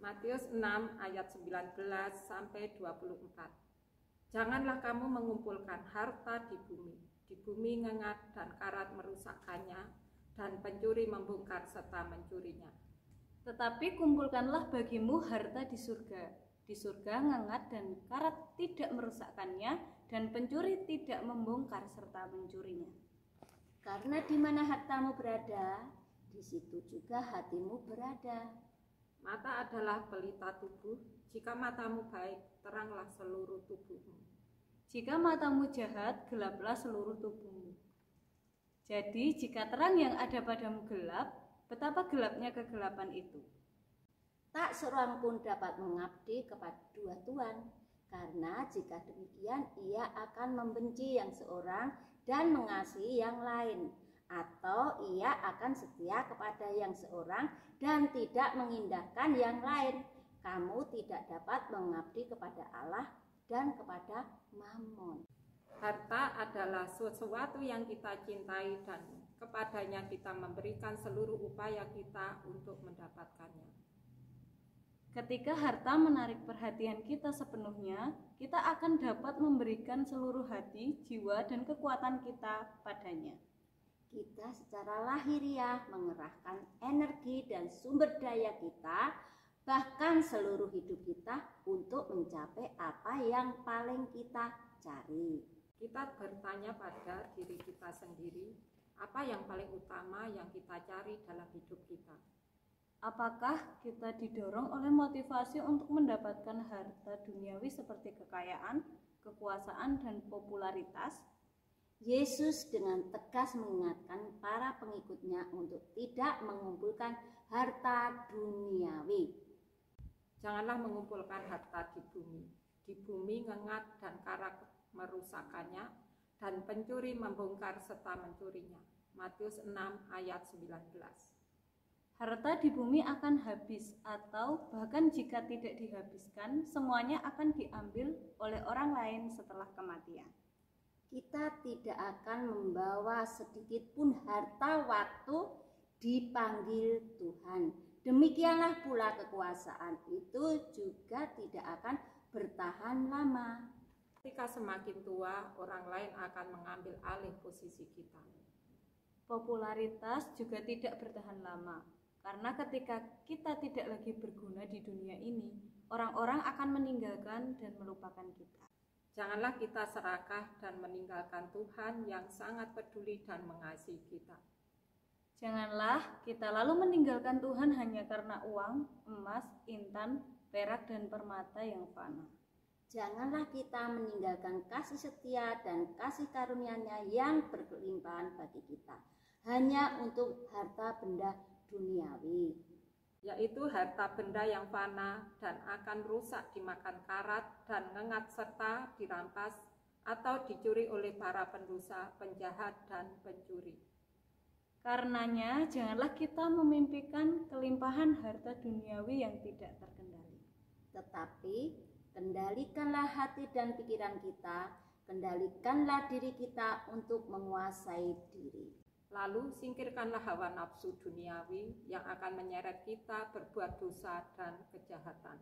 Matius 6 ayat 19 sampai 24. Janganlah kamu mengumpulkan harta di bumi ngengat dan karat merusakkannya, dan pencuri membongkar serta mencurinya. Tetapi kumpulkanlah bagimu harta di surga ngengat dan karat tidak merusakkannya, dan pencuri tidak membongkar serta mencurinya. Karena di mana hartamu berada, di situ juga hatimu berada. Mata adalah pelita tubuh. Jika matamu baik, teranglah seluruh tubuhmu. Jika matamu jahat, gelaplah seluruh tubuhmu. Jadi jika terang yang ada padamu gelap, betapa gelapnya kegelapan itu. Tak seorang pun dapat mengabdi kepada dua tuan, karena jika demikian ia akan membenci yang seorang dan mengasihi yang lain, atau ia akan setia kepada yang seorang dan tidak mengindahkan yang lain. Kamu tidak dapat mengabdi kepada Allah dan kepada Mammon. Harta adalah sesuatu yang kita cintai dan kepadanya kita memberikan seluruh upaya kita untuk mendapatkannya. Ketika harta menarik perhatian kita sepenuhnya, kita akan dapat memberikan seluruh hati, jiwa, dan kekuatan kita padanya. Kita secara lahiriah mengerahkan energi dan sumber daya kita, bahkan seluruh hidup kita untuk mencapai apa yang paling kita cari. Kita bertanya pada diri kita sendiri, apa yang paling utama yang kita cari dalam hidup kita? Apakah kita didorong oleh motivasi untuk mendapatkan harta duniawi seperti kekayaan, kekuasaan, dan popularitas? Yesus dengan tegas mengingatkan para pengikutnya untuk tidak mengumpulkan harta duniawi. Janganlah mengumpulkan harta di bumi ngengat dan karat merusakkannya, dan pencuri membongkar serta mencurinya. Matius 6 ayat 19. Harta di bumi akan habis, atau bahkan jika tidak dihabiskan, semuanya akan diambil oleh orang lain setelah kematian. Kita tidak akan membawa sedikit pun harta waktu dipanggil Tuhan. Demikianlah pula kekuasaan itu juga tidak akan bertahan lama. Ketika semakin tua, orang lain akan mengambil alih posisi kita. Popularitas juga tidak bertahan lama, karena ketika kita tidak lagi berguna di dunia ini, orang-orang akan meninggalkan dan melupakan kita. Janganlah kita serakah dan meninggalkan Tuhan yang sangat peduli dan mengasihi kita. Janganlah kita lalu meninggalkan Tuhan hanya karena uang, emas, intan, perak, dan permata yang fana. Janganlah kita meninggalkan kasih setia dan kasih karunia-Nya yang berkelimpahan bagi kita hanya untuk harta benda duniawi, yaitu harta benda yang fana dan akan rusak dimakan karat dan ngengat serta dirampas atau dicuri oleh para pendosa, penjahat, dan pencuri. Karenanya janganlah kita memimpikan kelimpahan harta duniawi yang tidak terkendali. Tetapi kendalikanlah hati dan pikiran kita, kendalikanlah diri kita untuk menguasai diri. Lalu singkirkanlah hawa nafsu duniawi yang akan menyeret kita berbuat dosa dan kejahatan.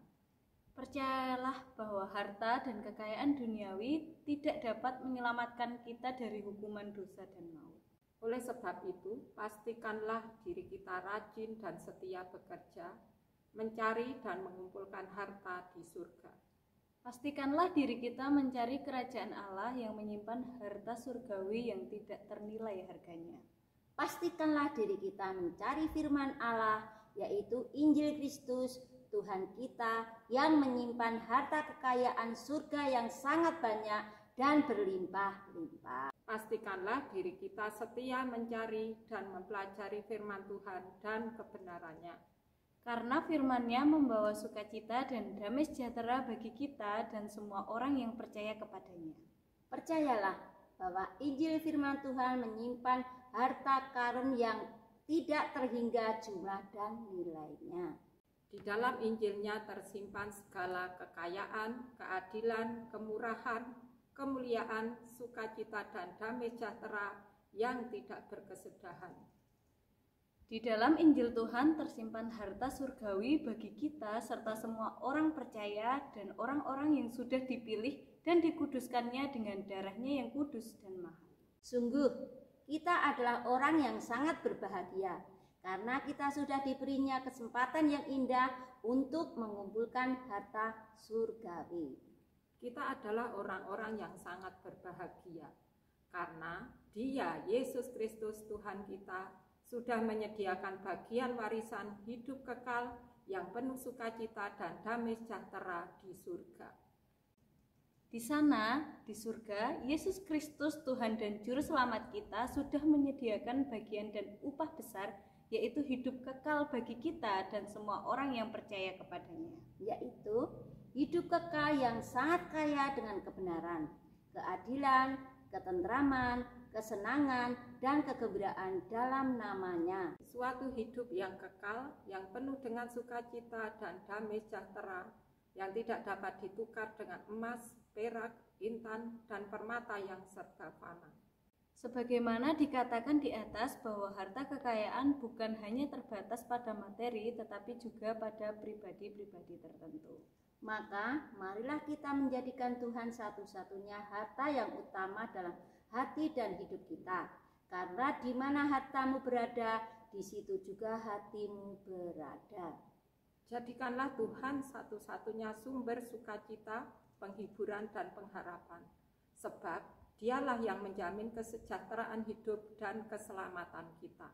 Percayalah bahwa harta dan kekayaan duniawi tidak dapat menyelamatkan kita dari hukuman dosa dan maut. Oleh sebab itu, pastikanlah diri kita rajin dan setia bekerja, mencari dan mengumpulkan harta di surga. Pastikanlah diri kita mencari kerajaan Allah yang menyimpan harta surgawi yang tidak ternilai harganya. Pastikanlah diri kita mencari firman Allah, yaitu Injil Kristus, Tuhan kita, yang menyimpan harta kekayaan surga yang sangat banyak dan berlimpah-limpah. Pastikanlah diri kita setia mencari dan mempelajari firman Tuhan dan kebenarannya. Karena firman-Nya membawa sukacita dan damai sejahtera bagi kita dan semua orang yang percaya kepadanya. Percayalah bahwa Injil firman Tuhan menyimpan harta karun yang tidak terhingga jumlah dan nilainya. Di dalam Injilnya tersimpan segala kekayaan, keadilan, kemurahan, kemuliaan, sukacita, dan damai sejahtera yang tidak berkesudahan. Di dalam Injil Tuhan tersimpan harta surgawi bagi kita serta semua orang percaya dan orang-orang yang sudah dipilih dan dikuduskannya dengan darahnya yang kudus dan mahal. Sungguh, kita adalah orang yang sangat berbahagia karena kita sudah diberinya kesempatan yang indah untuk mengumpulkan harta surgawi. Kita adalah orang-orang yang sangat berbahagia karena Dia, Yesus Kristus Tuhan kita, sudah menyediakan bagian warisan hidup kekal yang penuh sukacita dan damai sejahtera di surga. Di sana, di surga, Yesus Kristus Tuhan dan Juru Selamat kita sudah menyediakan bagian dan upah besar, yaitu hidup kekal bagi kita dan semua orang yang percaya kepadanya. Yaitu hidup kekal yang sangat kaya dengan kebenaran, keadilan, ketentraman, kesenangan, dan kegembiraan dalam namanya. Suatu hidup yang kekal, yang penuh dengan sukacita dan damai sejahtera, yang tidak dapat ditukar dengan emas, perak, intan, dan permata yang serba fana. Sebagaimana dikatakan di atas bahwa harta kekayaan bukan hanya terbatas pada materi, tetapi juga pada pribadi-pribadi tertentu. Maka marilah kita menjadikan Tuhan satu-satunya harta yang utama dalam hati dan hidup kita. Karena di mana hartamu berada, di situ juga hatimu berada. Jadikanlah Tuhan satu-satunya sumber sukacita, penghiburan, dan pengharapan. Sebab Dialah yang menjamin kesejahteraan hidup dan keselamatan kita.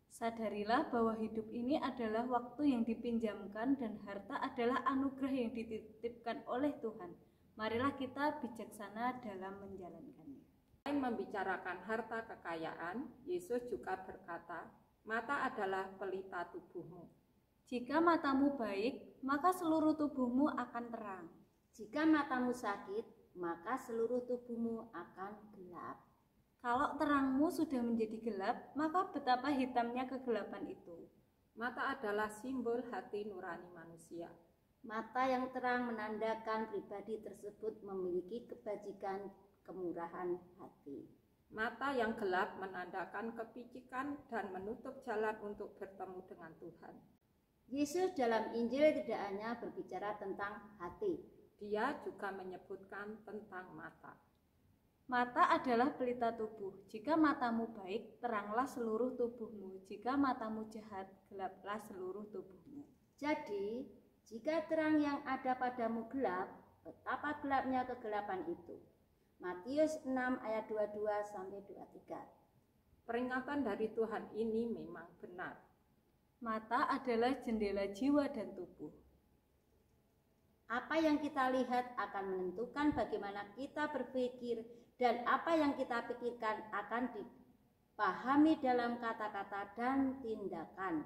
Sadarilah bahwa hidup ini adalah waktu yang dipinjamkan dan harta adalah anugerah yang dititipkan oleh Tuhan. Marilah kita bijaksana dalam menjalankannya. Selain membicarakan harta kekayaan, Yesus juga berkata, mata adalah pelita tubuhmu. Jika matamu baik, maka seluruh tubuhmu akan terang. Jika matamu sakit, maka seluruh tubuhmu akan gelap. Kalau terangmu sudah menjadi gelap, maka betapa hitamnya kegelapan itu. Mata adalah simbol hati nurani manusia. Mata yang terang menandakan pribadi tersebut memiliki kebajikan, kemurahan hati. Mata yang gelap menandakan kepicikan dan menutup jalan untuk bertemu dengan Tuhan. Yesus dalam Injil tidak hanya berbicara tentang hati. Dia juga menyebutkan tentang mata. Mata adalah pelita tubuh. Jika matamu baik, teranglah seluruh tubuhmu. Jika matamu jahat, gelaplah seluruh tubuhmu. Jadi, jika terang yang ada padamu gelap, betapa gelapnya kegelapan itu. Matius 6 ayat 22-23. Peringatan dari Tuhan ini memang benar. Mata adalah jendela jiwa dan tubuh. Apa yang kita lihat akan menentukan bagaimana kita berpikir, dan apa yang kita pikirkan akan dipahami dalam kata-kata dan tindakan.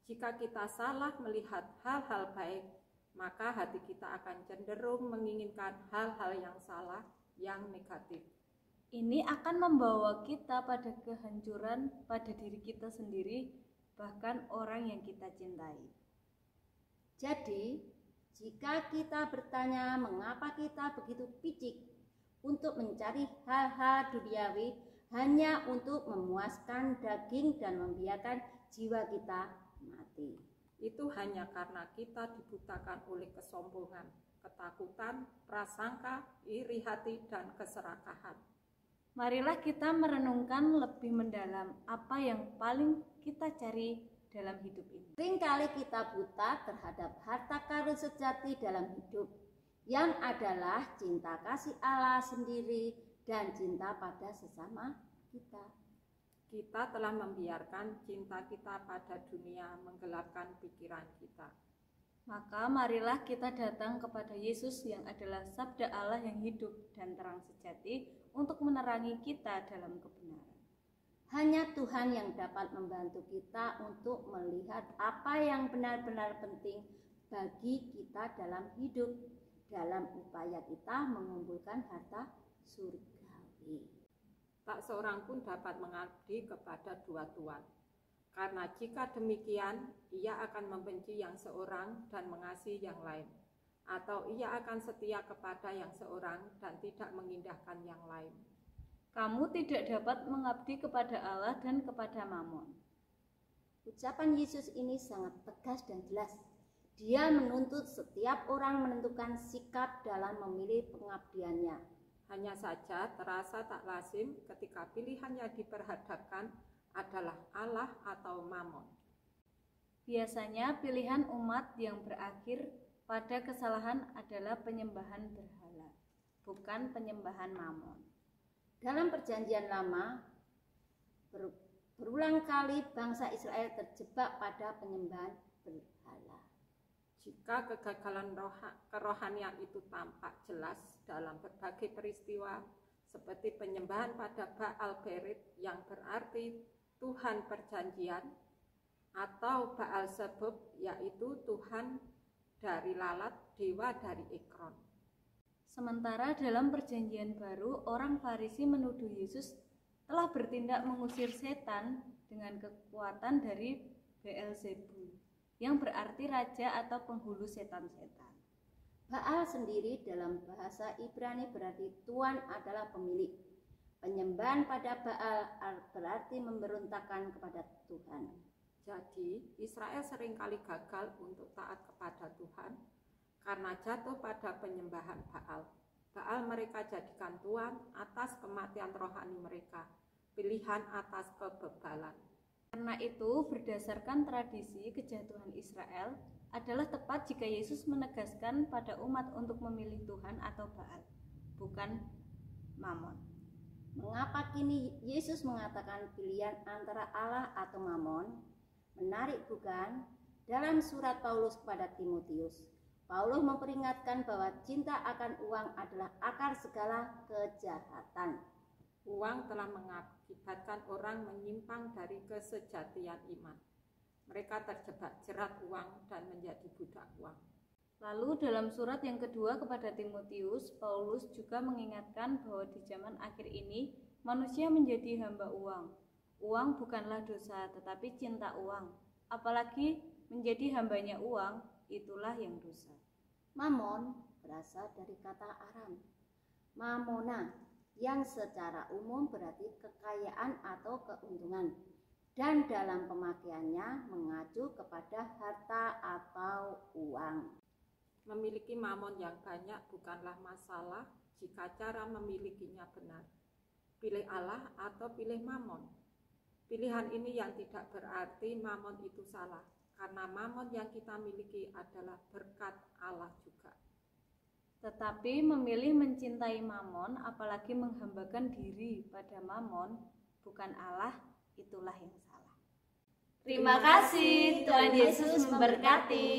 Jika kita salah melihat hal-hal baik, maka hati kita akan cenderung menginginkan hal-hal yang salah, yang negatif. Ini akan membawa kita pada kehancuran pada diri kita sendiri, bahkan orang yang kita cintai. Jadi, jika kita bertanya mengapa kita begitu picik untuk mencari hal-hal duniawi hanya untuk memuaskan daging dan membiarkan jiwa kita mati, itu hanya karena kita dibutakan oleh kesombongan, ketakutan, prasangka, iri hati, dan keserakahan. Marilah kita merenungkan lebih mendalam apa yang paling kita cari dalam hidup ini. Seringkali kita buta terhadap harta karun sejati dalam hidup, yang adalah cinta kasih Allah sendiri dan cinta pada sesama kita. Kita telah membiarkan cinta kita pada dunia menggelapkan pikiran kita. Maka marilah kita datang kepada Yesus yang adalah sabda Allah yang hidup dan terang sejati untuk menerangi kita dalam kebenaran. Hanya Tuhan yang dapat membantu kita untuk melihat apa yang benar-benar penting bagi kita dalam hidup, dalam upaya kita mengumpulkan harta surgawi. Tak seorang pun dapat mengabdi kepada dua tuan. Karena jika demikian, ia akan membenci yang seorang dan mengasihi yang lain. Atau ia akan setia kepada yang seorang dan tidak mengindahkan yang lain. Kamu tidak dapat mengabdi kepada Allah dan kepada Mammon. Ucapan Yesus ini sangat tegas dan jelas. Dia menuntut setiap orang menentukan sikap dalam memilih pengabdiannya. Hanya saja terasa tak lazim ketika pilihan yang diperhadapkan adalah Allah atau Mammon. Biasanya pilihan umat yang berakhir pada kesalahan adalah penyembahan berhala, bukan penyembahan Mammon. Dalam Perjanjian Lama, berulang kali bangsa Israel terjebak pada penyembahan berhala. Jika kegagalan kerohanian itu tampak jelas dalam berbagai peristiwa, seperti penyembahan pada Baal Berit yang berarti Tuhan Perjanjian, atau Baal Zebub yaitu Tuhan dari lalat, dewa dari Ekron. Sementara dalam Perjanjian Baru, orang Farisi menuduh Yesus telah bertindak mengusir setan dengan kekuatan dari Beelzebul, yang berarti raja atau penghulu setan-setan. Baal sendiri dalam bahasa Ibrani berarti Tuhan adalah pemilik. Penyembahan pada Baal berarti memberontakkan kepada Tuhan. Jadi, Israel seringkali gagal untuk taat kepada Tuhan karena jatuh pada penyembahan Baal. Baal mereka jadikan Tuhan atas kematian rohani mereka, pilihan atas kebebalan. Karena itu, berdasarkan tradisi, kejatuhan Israel adalah tepat jika Yesus menegaskan pada umat untuk memilih Tuhan atau Baal, bukan Mammon. Mengapa kini Yesus mengatakan pilihan antara Allah atau Mammon? Menarik bukan? Dalam surat Paulus kepada Timotius, Paulus memperingatkan bahwa cinta akan uang adalah akar segala kejahatan. Uang telah mengakibatkan orang menyimpang dari kesejatian iman. Mereka terjebak jerat uang dan menjadi budak uang. Lalu dalam surat yang kedua kepada Timotius, Paulus juga mengingatkan bahwa di zaman akhir ini manusia menjadi hamba uang. Uang bukanlah dosa, tetapi cinta uang. Apalagi menjadi hambanya uang, itulah yang dosa. Mammon berasal dari kata Aram, Mammona, yang secara umum berarti kekayaan atau keuntungan, dan dalam pemakaiannya mengacu kepada harta atau uang. Memiliki Mammon yang banyak bukanlah masalah jika cara memilikinya benar. Pilih Allah atau pilih Mammon. Pilihan ini yang tidak berarti Mammon itu salah, karena Mammon yang kita miliki adalah berkat Allah juga. Tetapi memilih mencintai Mammon, apalagi menghambakan diri pada Mammon, bukan Allah, itulah yang salah. Terima kasih, Tuhan Yesus memberkati.